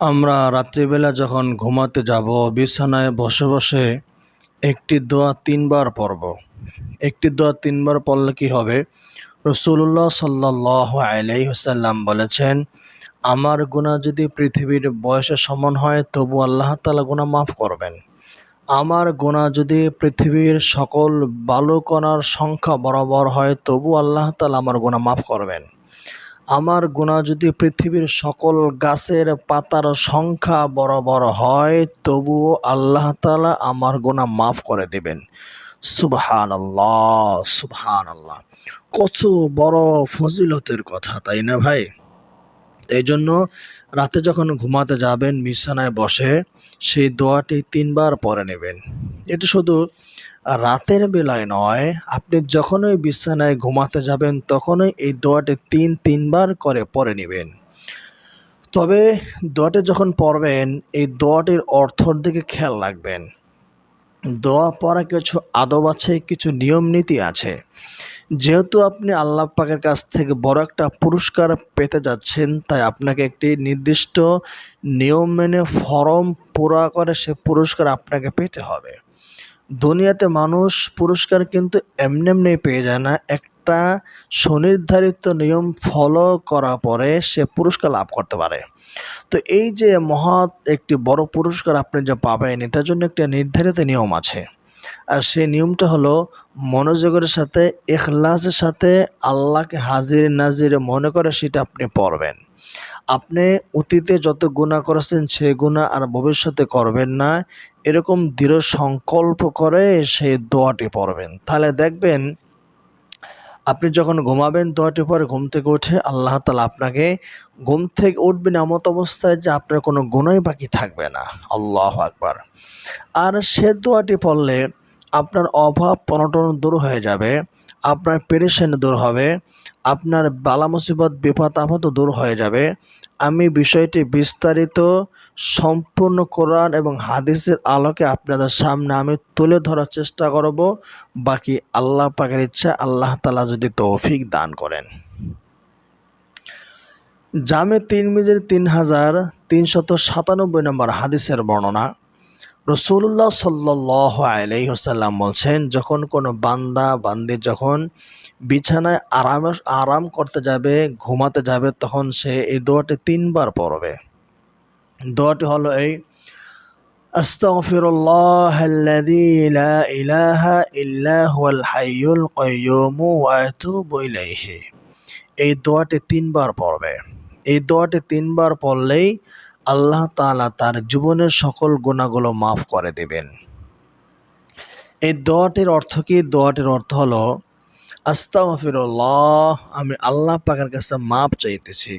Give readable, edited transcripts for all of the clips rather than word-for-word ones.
আমরা রাত্রিবেলা যখন ঘুমাতে যাব বিছানায় বসে বসে একটি দোয়া তিনবার পড়ব। একটি দোয়া তিনবার পড়লে কি হবে? রাসূলুল্লাহ সাল্লাল্লাহু আলাইহি ওয়াসাল্লাম বলেছেন, আমার গুনাহ যদি পৃথিবীর বয়সের সমান হয় তবু আল্লাহ তাআলা গুনাহ মাফ করবেন। আমার গুনাহ যদি পৃথিবীর সকল বালুকণার সংখ্যা বরাবর হয় তবু আল্লাহ তাআলা আমার গুনাহ মাফ করবেন। আমার গুনাহ যদি পৃথিবীর সকল গাছের পাতার সংখ্যা বরাবর হয় তবুও আল্লাহ তাআলা আমার গুনাহ মাফ করে দিবেন। সুবহানাল্লাহ, সুবহানাল্লাহ। কত বড় ফজিলতের কথা, তাই না ভাই? এই জন্য রাতে যখন ঘুমাতে যাবেন বিছানায় বসে সেই দোয়াটি তিনবার পড়ে নেবেন। এটা শুধু রাতের বেলায় নয়, আপনি যখনই বিছানায় ঘুমাতে যাবেন তখনই এই দোয়াটি তিনবার করে পড়ে নেবেন। তবে দোয়াটি যখন পড়বেন এই দোয়াটির অর্থর দিকে খেয়াল রাখবেন। দোয়া পড়া কিছু আদব আছে, কিছু নিয়ম নীতি আছে। যেহেতু আপনি আল্লাহ পাকের কাছ থেকে বড় একটা পুরস্কার পেতে যাচ্ছেন, তাই আপনাকে একটি নির্দিষ্ট নিয়ম মেনে ফরম পুরা করে সে পুরস্কার আপনাকে পেতে হবে। দুনিয়াতে মানুষ পুরস্কার কিন্তু এমনি এমনি পেয়ে যায় না, একটা সুনির্ধারিত নিয়ম ফলো করার পরে সে পুরস্কার লাভ করতে পারে। তো এই যে মহৎ একটি বড় পুরস্কার আপনি যা পাবেন, এটার জন্য একটা নির্ধারিত নিয়ম আছে। আর সেই নিয়মটা হলো মনোযোগের সাথে, ইখলাসের সাথে আল্লাহকে হাজির নাজির মনে করে সেটা আপনি পড়বেন। আপনি অতীতে যত গুনাহ করেছেন সে গুনাহ আর ভবিষ্যতে করবেন না, এরকম দৃঢ় সংকল্প করে সেই দোয়াটি পড়বেন। তাহলে দেখবেন আপনি যখন ঘুমাবেন দোয়াটি পরে ঘুম থেকে উঠে আল্লাহ তাআলা আপনাকে ঘুম থেকে উঠবেন এমত অবস্থায় যে আপনার কোনো গুনাহই বাকি থাকবে না। আল্লাহু আকবার। আর সে দোয়াটি পড়লে আপনার অভাব অনটন দূর হয়ে যাবে, আপনার পেরেশানি দূর হবে, আপনার বালা মুসিবত বিপদ আপদও দূর হয়ে যাবে। আমি বিষয়টি বিস্তারিত সম্পূর্ণ কোরআন এবং হাদিসের আলোকে আপনাদের সামনে আমি তুলে ধরার চেষ্টা করব। বাকি আল্লাহ পাকের ইচ্ছা, আল্লাহ তাআলা যদি তৌফিক দান করেন। জামে তিরমিজির 3397 নম্বর হাদিসের বর্ণনা, রাসূলুল্লাহ সাল্লাল্লাহু আলাইহি ওয়াসাল্লাম বলছেন, যখন কোনো বান্দা বান্দি যখন বিছানায় আরাম করতে যাবে, ঘুমাতে যাবে, তখন সে এই দোয়াটি তিনবার পড়বে। দোয়াটি হলো এই: আস্তাগফিরুল্লাহাল্লাযী লা ইলাহা ইল্লা হুয়াল হাইয়ুল কাইয়্যুম ওয়া আতুবু ইলাইহি। এই দোয়াটি তিনবার পড়বে। এই দোয়াটি তিনবার পড়লেই আল্লাহ তাআলা তার জীবনের সকল গুনাহগুলো মাফ করে দিবেন। এই দোয়াটির অর্থ কি? দোয়াটির অর্থ হলো আস্তাগফিরুল্লাহ, আমি আল্লাহ পাকের কাছে মাপ চাইতেছি।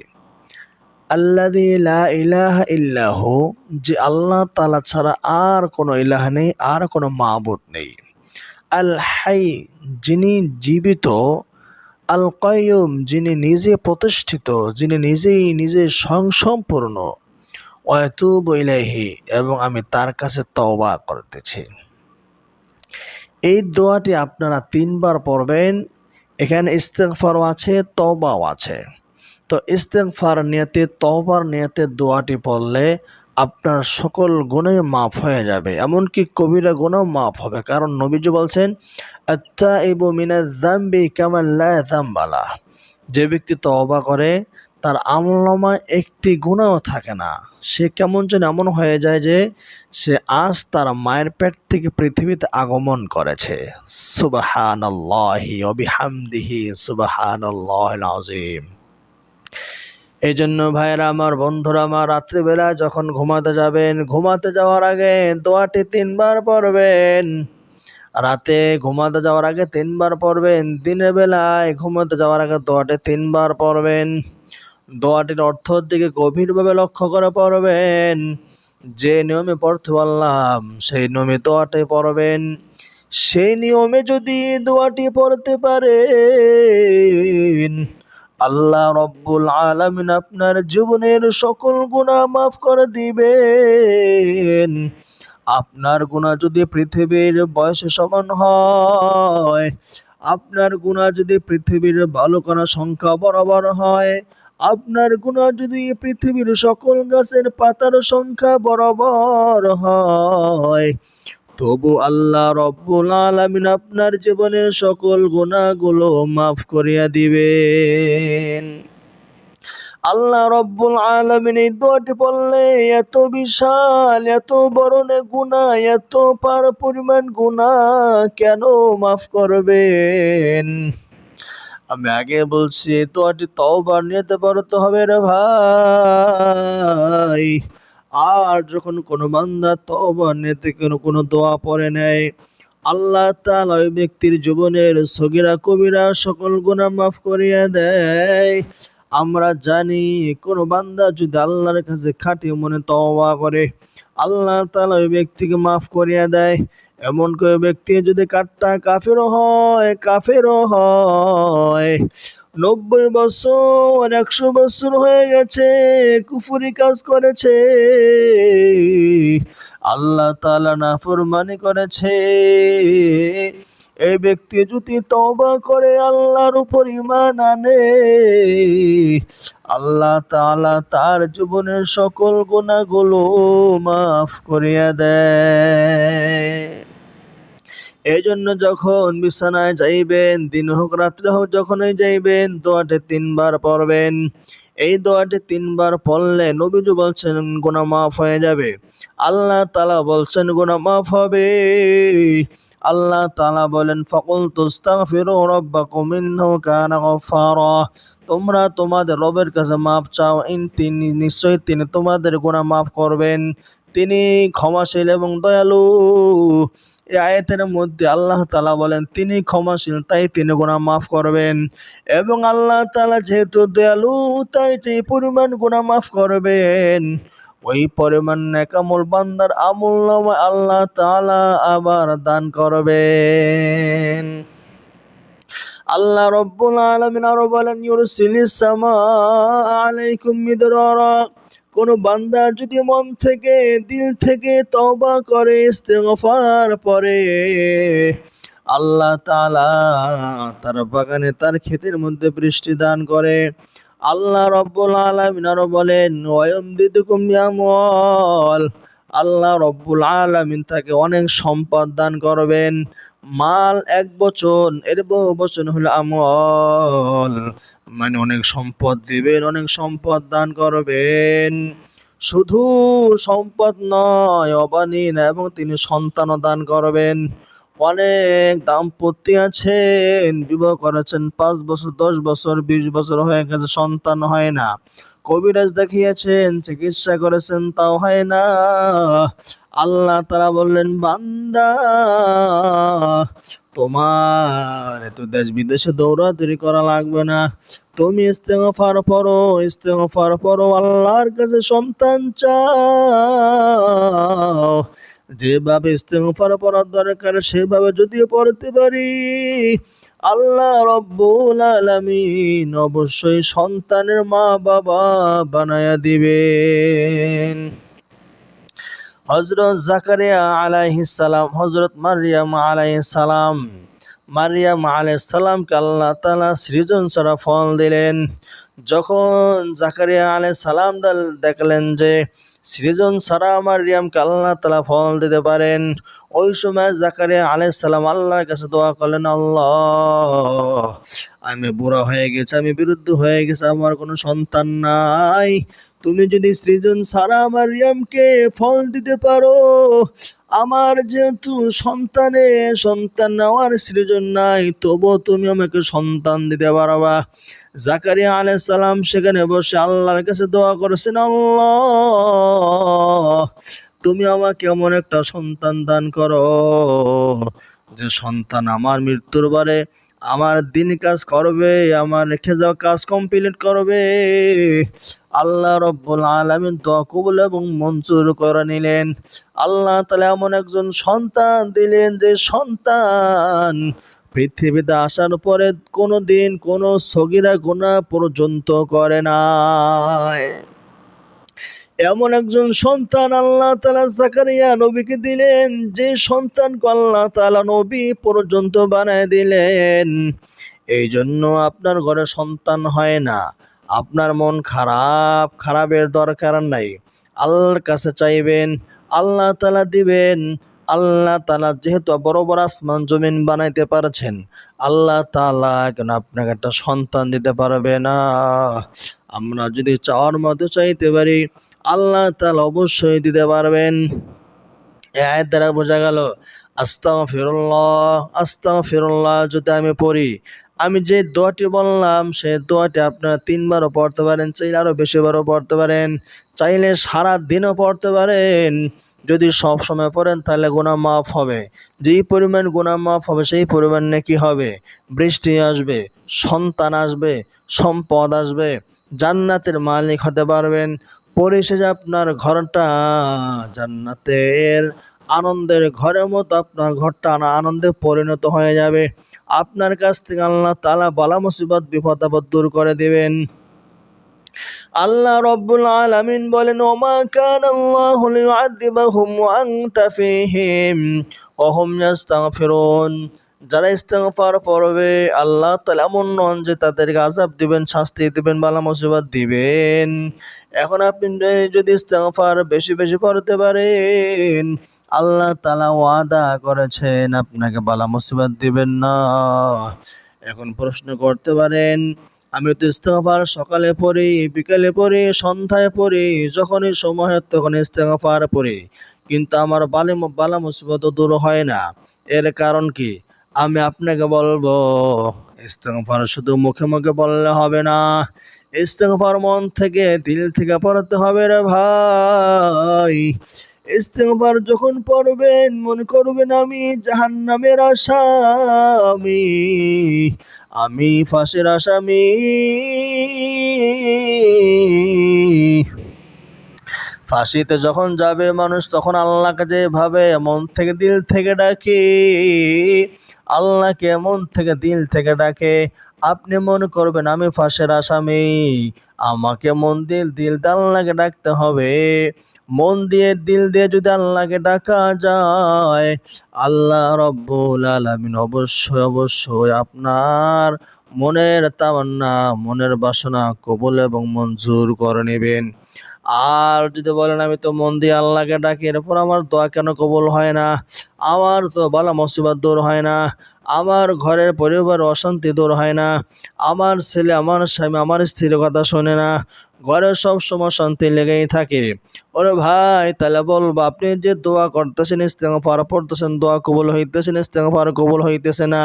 আল্লাযী লা ইলাহা ইল্লাহু, যে আল্লাহ তাআলা ছাড়া আর কোনো ইলাহ নেই, আর কোনো মাবুদ নেই। আল হাই, যিনি জীবিত। আল কাইয়্যুম, যিনি নিজে প্রতিষ্ঠিত, যিনি নিজে স্বয়ংসম্পূর্ণ। ওয়া আতুবু ইলাইহি, এবং আমি তার কাছে তওবা করতেছি। এই দোয়াটি আপনারা তিনবার পড়বেন। এখানে ইস্তেগফারও আছে, তওবাও আছে। তো ইস্তেগফার নিয়তে, তওবার নিয়তে দোয়াটি পড়লে আপনার সকল গুনাহ মাফ হয়ে যাবে, এমনকি কবিরা গুনাহ মাফ হবে। কারণ নবীজি বলছেন, আত্তাইবু মিনাজ যামবি কামান লা যামবা লাহ। যে ব্যক্তি তওবা করে তার আমলনামায় একটি গুনাহও থাকে না। সে কেমন যেন এমন হয়ে যায় যে সে আজ তার মায়ের পেট থেকে পৃথিবীতে আগমন করেছে। সুবহানাল্লাহি ওয়া বিহামদিহি সুবহানাল্লাহিল আযীম। এই জন্য ভাইরা আমার, বন্ধুরা আমার, রাত্রিবেলা যখন ঘুমাতে যাবেন, ঘুমাতে যাওয়ার আগে দোয়াটি তিনবার পড়বেন। রাতে ঘুমাতে যাওয়ার আগে তিনবার পড়বেন, দিনের বেলায় ঘুমাতে যাওয়ার আগে দোয়াটি তিনবার পড়বেন। দোয়াটির অর্থর দিকে গভীরভাবে লক্ষ্য করে পড়বেন। যে নিয়মে পড়তে বললাম সেই নিয়মে দোয়াটি পড়বেন। সেই নিয়মে যদি দোয়াটি পড়তে পারেন, আল্লাহ রব্বুল আলামিন আপনার জীবনের সকল গুনাহ মাফ করে দিবেন। আপনার গুনাহ যদি পৃথিবীর বয়সের সমান হয়, আপনার গুনাহ যদি পৃথিবীর বালুকণার সংখ্যা বরাবর হয়, আপনার গুনাহ যদি পৃথিবীর সকল গাছের পাতার সংখ্যা বরাবর হয়, তবু আল্লাহ রব্বুল আলামিন আপনার জীবনের সকল গুনাহগুলো মাফ করিয়া দিবেন। আল্লাহ রব্বুল আলামিন এই দোয়াটি পড়লে এত বিশাল, এত বড় গুনাহ, এত পরিমাণ গুনাহ কেন মাফ করবেন? আমি আগে বলছি এই দোয়াটি তওবার নিয়তে পড়তে হবে রে ভাই। আর যখন কোনো বান্দা তওবার নিয়তে কোনো দোয়া পড়ে নেয়, আল্লাহ তাআলা ওই ব্যক্তির জীবনের সগীরা কবিরা সকল গুনাহ মাফ করিয়া দেয়। আমরা জানি কোনো বান্দা যদি আল্লাহর কাছে খাঁটি মনে তওবা করে, আল্লাহ তাআলা ওই ব্যক্তিকে মাফ করিয়া দেয়। এমন করে ব্যক্তি যদি কাফেরও হয়, 90 বছর 100 বছর হয়ে গেছে কুফরি কাজ করেছে, আল্লাহ তাআলা নাফরমানি করেছে, এই ব্যক্তি যদি তওবা করে আল্লাহর উপর ঈমান আনে, আল্লাহ তাআলা তার জীবনের সকল গুনাহগুলো মাফ করিয়া দেয়। এই জন্য যখন বিছানায় যাইবেন, দিন হোক রাত্রে হোক, যখনই যাইবেন দোয়াটি 3 বার পড়বেন। এই দোয়াটি 3 বার পড়লে নবীজি বলছেন গুনাহ মাফ হয়ে যাবে। আল্লাহ তাআলা বলছেন গুনাহ মাফ হবে। আল্লাহ তাআলা বলেন ফাকুলতু আস্তাগফিরু রাব্বাকুম ইন্নাহু কানা গফফারা। তোমরা তোমাদের রবের কাছে মাফ চাও, তিনি নিশ্চয়ই তিনি তোমাদের গুনাহ মাফ করবেন, তিনি ক্ষমাশীল এবং দয়ালু। এই আয়াতের মধ্যে আল্লাহ তাআলা বলেন তিনি ক্ষমাশীল, তাই তিনি গুনাহ মাফ করবেন, এবং আল্লাহ তাআলা যেহেতু দয়ালু তাই যে পরিমাণ গুনাহ মাফ করবেন, ওই পরিমাণ নেক আমল বান্দার আমলনামায় আল্লাহ তাআলা আবার দান করবেন। আল্লাহ রব্বুল আলামিন আরো বলেন ইউরসিলিস সামা আলাইকুম মিদরারা। কোন বান্দা যদি মন থেকে দিল থেকে তওবা করে, ইস্তেগফার পড়ে, আল্লাহ তাআলা তার বাগানে তার ক্ষেতের মধ্যে বৃষ্টি দান করে। আল্লাহ রব্বুল আলামিন আরো বলেন ওয়ায়ামদিদুকুম বিআমওয়াল। আল্লাহ রব্বুল আলামিন তাকে অনেক সম্পদ দান করবেন। মাল এক বচন, এর বহু বচন হলো আমল, মানে অনেক সম্পদ দিবেন, অনেক সম্পদ দান করবেন। শুধু সম্পদ নয়, অবানিন এবং তিনি সন্তানও দান করবেন। অনেক দাম্পত্য আছেন বিবাহ করেছেন 5 বছর 10 বছর 20 বছর হয়ে গেছে, সন্তান হয় না, কবিরাজ দেখিয়েছেন, চিকিৎসা করেছেন, তাও হয় না। আল্লাহ তাআলা বললেন বান্দা তোমার এত দেশ বিদেশে দৌড়াদৌড়ি করা লাগবে না, তুমি ইস্তেগফার পড়ো, আল্লাহর কাছে সন্তান চাও। যেভাবে ইস্তেগফার পড়ার দরকার সেভাবে যদি পড়তে পারি, আল্লাহ রব্বুল আলামিন অবশ্যই সন্তানের মা বাবা বানায়া দিবেন। হযরত জাকারিয়া আলাইহিস সালাম, হযরত মারইয়াম আলাইহিস সালাম, মারইয়াম আলাইহিস সালামকে আল্লাহ তাআলা সৃজন ছাড়া ফল দিলেন। যখন জাকারিয়া আলাইহিস সালাম দেখলেন যে সৃজন ছাড়া মারইয়ামকে আল্লাহ তাআলা ফল দিতে পারেন, ওই সময় জাকারিয়া আলাইহিস সালাম আল্লাহর কাছে দোয়া করলেন, আল্লাহ আমি বুড়া হয়ে গেছি, আমি বৃদ্ধ হয়ে গেছি, আমার কোনো সন্তান নাই, তুমি যদি সৃজন ছাড়া মারইয়ামকে ফল দিতে পারো, আমার যেহেতু সন্তান নেওয়ার সৃজন নাই, তবু তুমি আমাকে সন্তান দিতে পারবা। জাকারিয়া আলাইহিস সালাম সেখানে বসে আল্লাহর কাছে দোয়া করেছেন, আল্লাহ তুমি আমাকে এমন একটা সন্তান দান করো যে সন্তান আমার মৃত্যুর পরে আমার দিন কাজ করবে, আমার রেখে যাওয়া কাজ কমপ্লিট করবে। আল্লাহ রব্বুল আলামিন দোয়া কবুল এবং মঞ্জুর করে নিলেন। আল্লাহ তাআলা এমন একজন সন্তান দিলেন যে সন্তান পৃথিবীতে আসার পরে কোনো দিন কোনো সগীরা গুনাহ পর্যন্ত করে নাই। এমন একজন সন্তান আল্লাহ তাআলা জাকারিয়া নবীকে দিলেন, যে সন্তানকে আল্লাহ তাআলা নবী পর্যন্ত বানায় দিলেন। এই জন্য আপনার ঘরে সন্তান হয় না, আপনার মন খারাপ, খারাপের দরকার নাই। আল্লাহর কাছে চাইবেন, আল্লাহ তাআলা দিবেন। আল্লাহ তাআলা যেহেতু বড় বড় আসমান জমিন বানাইতে পারছেন, আল্লাহ তাআলা কেন আপনাকে একটা সন্তান দিতে পারবে না? আমরা যদি চাওয়ার মতো চাইতে পারি, আল্লাহ তাআলা অবশ্যই দিতে পারবেন। এই আয়াত দ্বারা বোঝা গেল আস্তাগফিরুল্লাহ, আস্তাগফিরুল্লাহ যদি আমি পড়ি, আমি যে দোয়াটি বললাম সেই দোয়াটি আপনারা 3বারও পড়তে পারেন, চাইলে আরও বেশিবারও পড়তে পারেন, চাইলে সারা দিনও পড়তে পারেন। যদি সব সময় পড়েন তাহলে গুনাহ মাফ হবে। যেই পরিমাণ গুনাহ মাফ হবে সেই পরিমাণ নেকি হবে। বৃষ্টি আসবে, সন্তান আসবে, সম্পদ আসবে, জান্নাতের মালিক হতে পারবেন। পরিশেষে আপনার ঘরটা জান্নাতের আনন্দের ঘরের মতো আপনার ঘরটা আনন্দে পরিণত হয়ে যাবে। আপনার কাছ থেকে আল্লাহ তাআলা বালা মুসিবত বিপদ আপদ দূর করে দিবেন। আল্লাহ রব্বুল আলামিন বলেন, ওমা কানাল্লাহু লিউআযিবাহুম ওয়া আনতা ফীহিম ওয়া হুম ইস্তাগফিরুন। যারা ইস্তেগফার পড়বে আল্লাহ তাআলা এমন নন যে তাদেরকে আযাব দিবেন, শাস্তি দিবেন, বালা মুসিবত দিবেন। এখন আপনি যদি ইস্তেগফার বেশি বেশি পড়তে পারেন, আল্লাহ তাআলা ওয়াদা করেছেন আপনাকে বালা মুসিবত দিবেন না। এখন প্রশ্ন করতে পারেন, আমি তো ইস্তেগফার সকালে পড়ি, বিকালে পড়ি, সন্ধ্যায় পড়ি, যখনই সময় হয় তখন ইস্তেগফার পড়ি, কিন্তু আমার বালা মুসিবত দূর হয় না। এর কারণ কি? আমি আপনাকে বলবো, ইস্তেগফার শুধু মুখে মুখে বললে হবে না, ইস্তেগফার মন থেকে, দিল থেকে পড়তে হবে রে ভাই। ইস্তেগফার যখন পড়বেন মনে করবেন আমি জাহান্নামের আসামি, আমি ফাঁসির আসামি। ফাঁসিতে যখন যাবে মানুষ তখন আল্লাহকে যেভাবে মন থেকে দিল থেকে ডাকে, আল্লাহকে মন থেকে দিল থেকে ডাকে, আপনি মনে করবেন আমি ফাঁসির আসামি, আমাকে মন দিল দিয়ে আল্লাহকে ডাকতে হবে। মন দিয়ে দিল দিয়ে যদি আল্লাহকে ডাকা যায়, আল্লাহ রব্বুল আলামিন অবশ্যই অবশ্যই আপনার মনের তামান্না, মনের বাসনা কবুল এবং মঞ্জুর করে নেবেন। আর যদি বলেন আমি তো মন দিয়ে আল্লাহকে ডাকি, এরপর আমার দোয়া কেন কবুল হয় না, আমার তো বালা মুসিবত দূর হয় না, আমার ঘরের পরিবার অশান্তি দূর হয় না, আমার ছেলে, আমার স্বামী, আমার স্ত্রীর কথা শোনে না, ঘরে সব সময় শান্তি লেগেই থাকে, ওরে ভাই তাহলে বলবো আপনি যে দোয়া করতেছেন, ইস্তেগফার পড়তেছেন, দোয়া কবুল হইতেছেন, ইস্তেগফার কবুল হইতেছে না।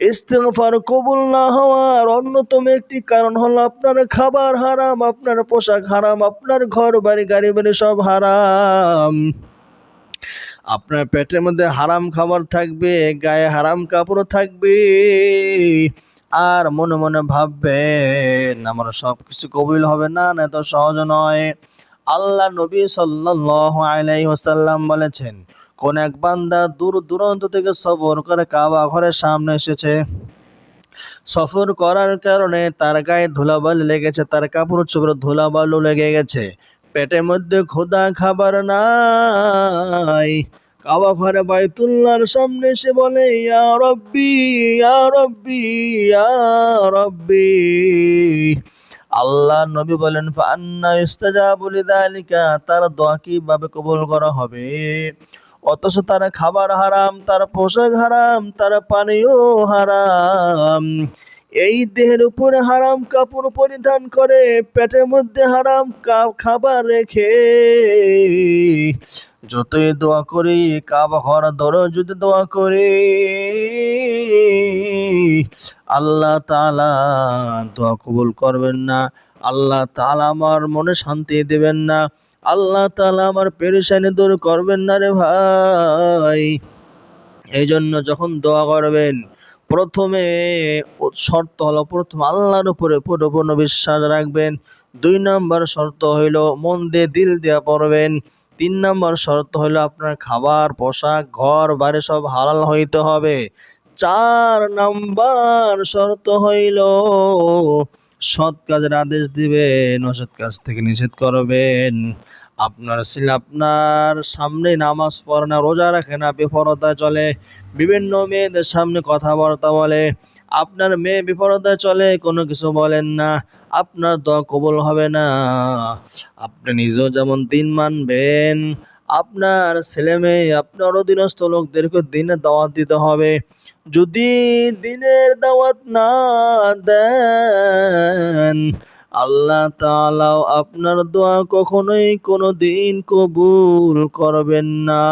ইস্তেগফার কবুল না হওয়ার অন্যতম একটি কারণ হলো আপনার খাবার হারাম, আপনার পোশাক হারাম, আপনার ঘর বাড়ি গাড়ি বাড়ি সব হারাম। আপনার পেটের মধ্যে হারাম খাবার থাকবে, গায়ে হারাম কাপড় থাকবে, আর মনে মনে ভাববেন আমার সব কিছু কবুল হবে না, না এত সহজ নয়। আল্লাহ নবী সাল্লাল্লাহু আলাইহি ওয়াসাল্লাম বলেছেন, কোন এক বান্দা দূর দূরান্ত থেকে সফর করে কাবা ঘরের সামনে এসেছে, সফর করার কারণে তার গায়ে ধুলাবালি লেগেছে, তার কাপড় চোপড়ে ধুলাবালু লেগে গেছে, পেটের মধ্যে ক্ষুধা, খাবার নাই, কাবা ঘরে বাইতুল্লাহর সামনে এসে বলে ইয়া রব্বি, ইয়া রব্বি, ইয়া রব্বি। আল্লাহ নবী বলেন ফান্না ইস্তাজাবু লিযালিকা, তার দোয়া কিভাবে কবুল করা হবে? অথচ তার খাবার হারাম, তার পোশাক হারাম, তার পানীয় হারাম, এই দেহের উপরে হারাম কাপড় পরিধান করে, পেটের মধ্যে হারাম খাবার রেখে যতই দোয়া করি, কাবা ঘর ধরে যদি দোয়া করি, আল্লাহ তাআলা দোয়া কবুল করবেন না, আল্লাহ তাআলা আমার মনে শান্তি দেবেন না, আল্লাহ তাআলা আমার পেরেশানি দূর করবেন না রে ভাই। এই জন্য যখন দোয়া করবেন প্রথমে শর্ত হলো, প্রথম আল্লাহর উপরে পরিপূর্ণ বিশ্বাস রাখবেন। 2 নম্বর শর্ত হইল মন দিয়ে দিল দিয়ে পড়বেন। 3 নম্বর শর্ত হইল আপনার খাবার, পোশাক, ঘর বাড়ি সব হালাল হইতে হবে। 4 নম্বর শর্ত হইল সৎ কাজের আদেশ দিবেন, অসৎ কাজ থেকে নিষেধ করবেন। আপনার ছেলে আপনার সামনে নামাজ পড়ে না, রোজা রাখে না, বেপরদায় চলে, বিভিন্ন মেয়েদের সামনে কথাবার্তা বলে, আপনার মেয়ে বিপরদায় চলে, কোনো কিছু বলেন না, আপনার দোয়া কবুল হবে না। আপনি নিজেও যেমন দিন মানবেন, আপনার ছেলে মেয়ে, আপনার অধীনস্থ লোকদেরকে দিনের দাওয়াত দিতে হবে। যদি দিনের দাওয়াত না দেন, আল্লাহ তাআলাও আপনার দোয়া কখনোই কোনো দিন কবুল করবেন না।